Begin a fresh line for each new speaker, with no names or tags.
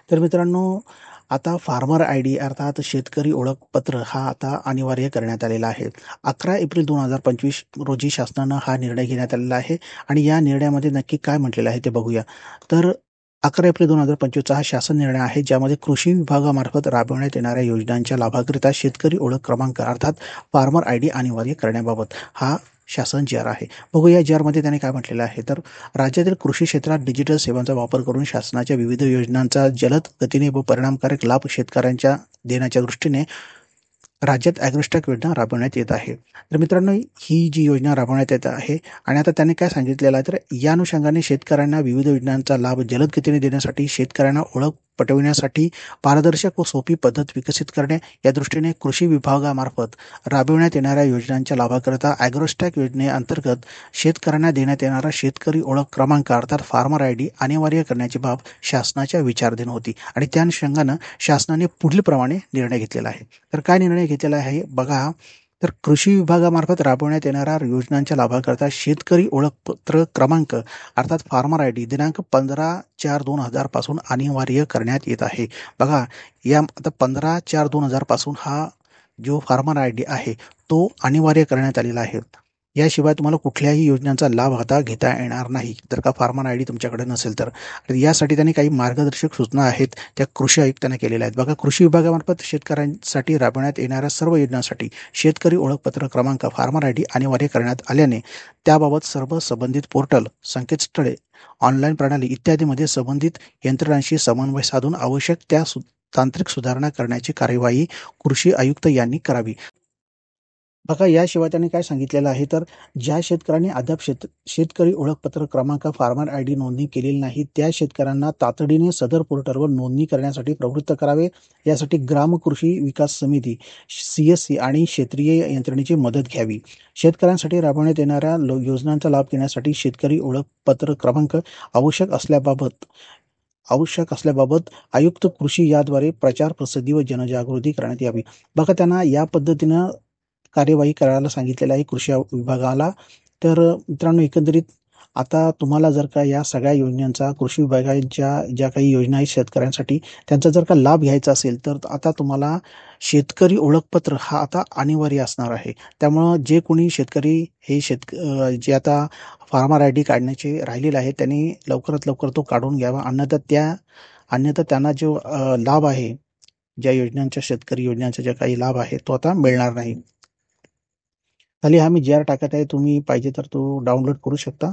तर मित्रांनो, आता फार्मर आयडी अर्थात शेतकरी ओळखपत्र हा आता अनिवार्य करण्यात आलेला आहे. 11 एप्रिल 2025 रोजी शासनानं हा निर्णय घेण्यात आलेला आहे आणि या निर्णयामध्ये नक्की काय म्हटलेलं आहे ते बघूया. तर 11 एप्रिल 2025चा हा शासन निर्णय आहे, ज्यामध्ये कृषी विभागामार्फत राबवण्यात येणाऱ्या योजनांच्या लाभाकरिता शेतकरी ओळख क्रमांक अर्थात फार्मर आयडी अनिवार्य करण्याबाबत हा शासन जी-आर आहे. बघूया जी-आरमध्ये त्याने काय म्हटलेलं आहे. तर राज्यातील कृषी क्षेत्रात डिजिटल सेवांचा वापर करून शासनाच्या विविध योजनांचा जलद गतीने व परिणामकारक लाभ शेतकऱ्यांच्या देण्याच्या दृष्टीने राज्यात ॲग्रोस्टॅक योजना राबवण्यात येत आहे. तर मित्रांनो, ही जी योजना राबवण्यात येत आहे आणि आता त्याने काय सांगितलेलं आहे, तर या अनुषंगाने शेतकऱ्यांना विविध योजनांचा लाभ जलद गतीने देण्यासाठी शेतकऱ्यांना ओळख पटविण्यासाठी पारदर्शक व सोपी पद्धत विकसित करणे या दृष्टीने कृषी विभागामार्फत राबविण्यात येणाऱ्या योजनांच्या लाभाकरिता ॲग्रोस्टॅक योजनेअंतर्गत शेतकऱ्यांना देण्यात येणारा शेतकरी ओळख क्रमांक अर्थात फार्मर आयडी अनिवार्य करण्याची बाब शासनाच्या विचाराधीन होती आणि त्या अनुषंगानं शासनाने पुढील प्रमाणे निर्णय घेतलेला आहे. तर काय निर्णय घेतलेला आहे बघा. तर कृषी विभागामार्फत राबवण्यात येणाऱ्या योजनांच्या लाभाकरिता शेतकरी ओळखपत्र क्रमांक अर्थात फार्मर आयडी दिनांक 15/4/2000 पासून अनिवार्य करण्यात येत आहे. बघा, या आता 15/4/2000 पासून हा जो फार्मर आयडी आहे तो अनिवार्य करण्यात आलेला आहे. याशिवाय तुम्हाला कुठल्याही योजनांचा लाभ आता घेता येणार नाही, जर का फार्मर आयडी तुमच्याकडे नसेल तर. यासाठी त्यांनी काही मार्गदर्शक सूचना आहेत त्या कृषी आयुक्तांनी केलेल्या आहेत. बघा, कृषी विभागामार्फत शेतकऱ्यांसाठी राबवण्यात येणाऱ्या सर्व योजनांसाठी शेतकरी ओळखपत्र क्रमांक फार्मर आयडी अनिवार्य करण्यात आल्याने त्याबाबत सर्व संबंधित पोर्टल, संकेतस्थळे, ऑनलाईन प्रणाली इत्यादीमध्ये संबंधित यंत्रणांशी समन्वय साधून आवश्यक त्या तांत्रिक सुधारणा करण्याची कार्यवाही कृषी आयुक्त यांनी करावी. बघा, याशिवाय त्यांनी काय सांगितलेलं आहे, तर ज्या शेतकऱ्यांनी अद्याप शेतकरी ओळखपत्र क्रमांक फार्मर आयडी नोंदणी केलेली नाही, त्या शेतकऱ्यांना तातडीने सदर पोर्टलवर नोंदणी करण्यासाठी प्रवृत्त करावे. यासाठी ग्राम कृषी विकास समिती, CSC आणि क्षेत्रीय यंत्रणेची मदत घ्यावी. शेतकऱ्यांसाठी राबवण्यात येणाऱ्या योजनांचा लाभ घेण्यासाठी शेतकरी ओळखपत्र क्रमांक आवश्यक असल्याबाबत आयुक्त कृषी याद्वारे प्रचार, प्रसिद्धी व जनजागृती करण्यात यावी. बघा, त्यांना या पद्धतीनं कार्यवाही करायला सांगितलेलं आहे कृषी विभागाला. तर मित्रांनो, एकंदरीत आता तुम्हाला जर का या सगळ्या योजनांचा कृषी विभागाच्या ज्या काही योजना आहेत शेतकऱ्यांसाठी त्यांचा जर का लाभ घ्यायचा असेल, तर आता तुम्हाला शेतकरी ओळखपत्र हा आता अनिवार्य असणार आहे. त्यामुळं जे कोणी शेतकरी हे जे आता फार्मर आयडी काढण्याचे राहिलेले आहे त्यांनी लवकरात लवकर तो काढून घ्यावा. अन्यथा त्यांना जो लाभ आहे, ज्या योजनांच्या शेतकरी योजनांचा ज्या काही लाभ आहे तो आता मिळणार नाही. खाली हा मी जी-आर टाकत आहे, तुम्ही पाहिजे तर तो डाउनलोड करू शकता.